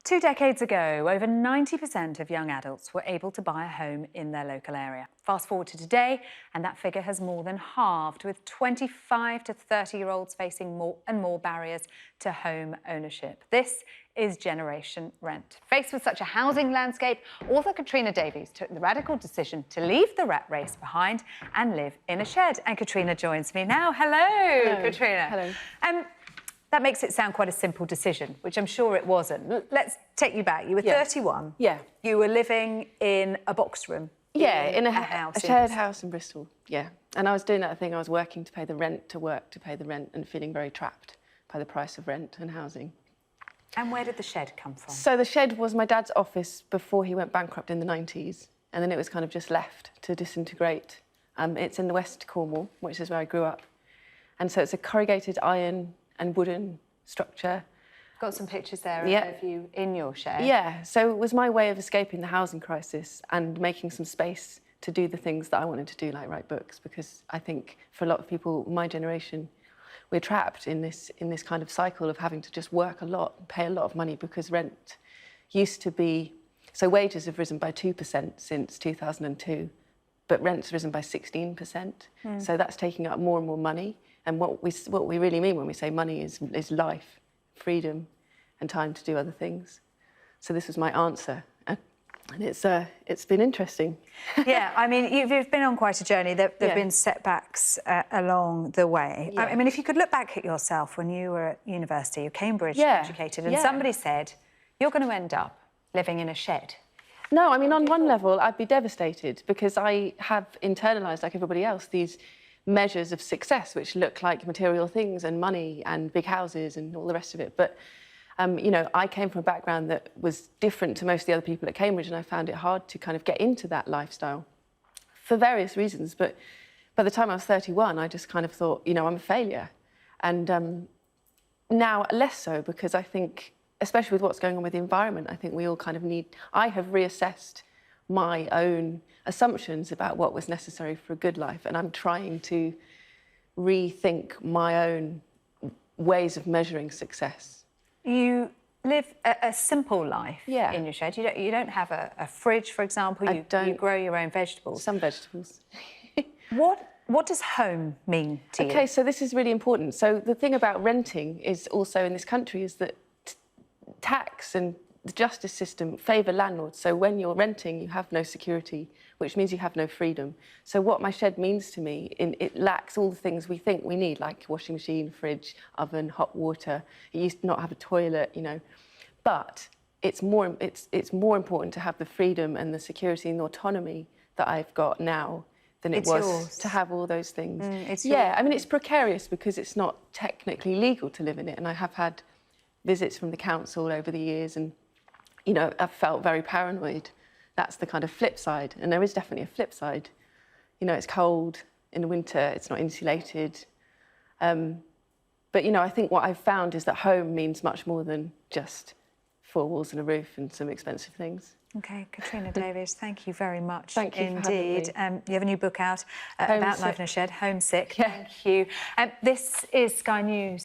2 decades ago, over 90% of young adults were able to buy a home in their local area. Fast forward to today, and that figure has more than halved, with 25 to 30-year-olds facing more and more barriers to home ownership. This is Generation Rent. Faced with such a housing landscape, author Katrina Davies took the radical decision to leave the rat race behind and live in a shed. And Katrina joins me now. Hello, Katrina. Hello. That makes it sound quite a simple decision, which I'm sure it wasn't. Let's take you back. You were 31. Yeah. You were living in a box room. Yeah, in a house. A shared house in Bristol, yeah. And I was doing that thing, I was working to pay the rent, to work to pay the rent, and feeling very trapped by the price of rent and housing. And where did the shed come from? So the shed was my dad's office before he went bankrupt in the 90s, and then it was kind of just left to disintegrate. It's in the West Cornwall, which is where I grew up. And so it's a corrugated iron and wooden structure. Got some pictures there of you in your shed. Yeah, so it was my way of escaping the housing crisis and making some space to do the things that I wanted to do, like write books, because I think for a lot of people, my generation, we're trapped in this kind of cycle of having to just work a lot, pay a lot of money, because rent used to be... So wages have risen by 2% since 2002, but rent's risen by 16%. So that's taking up more and more money. And what we really mean when we say money is life, freedom, and time to do other things. So this was my answer, and it's been interesting. Yeah, I mean, you've been on quite a journey. There've been setbacks along the way. Yeah. I mean, if you could look back at yourself when you were at university, you're Cambridge educated, and somebody said, you're going to end up living in a shed. No, I mean, on one level, I'd be devastated, because I have internalised, like everybody else, these measures of success, which look like material things and money and big houses and all the rest of it. But, you know, I came from a background that was different to most of the other people at Cambridge, and I found it hard to kind of get into that lifestyle for various reasons. But by the time I was 31, I just kind of thought, you know, I'm a failure. And now less so, because I think, especially with what's going on with the environment, I think we all kind of need... I have reassessed my own assumptions about what was necessary for a good life, and I'm trying to rethink my own ways of measuring success. You live a simple life in your shed. You don't have a fridge, for example. You grow your own vegetables. Some vegetables. What does home mean to you? OK, so this is really important. So the thing about renting is also in this country is that tax and the justice system favour landlords. So when you're renting, you have no security, which means you have no freedom. So what my shed means to me, it lacks all the things we think we need, like washing machine, fridge, oven, hot water. It used to not have a toilet, you know. But it's more important to have the freedom and the security and the autonomy that I've got now than it was to have all those things. I mean, it's precarious because it's not technically legal to live in it, and I have had visits from the council over the years, and you know, I've felt very paranoid. That's the kind of flip side, and there is definitely a flip side. You know, it's cold in the winter, it's not insulated. But, you know, I think what I've found is that home means much more than just 4 walls and a roof and some expensive things. OK, Katrina Davies, thank you very much. Thank you indeed. for having me. You have a new book out about life in a shed, Homesick. Yeah. Thank you. This is Sky News.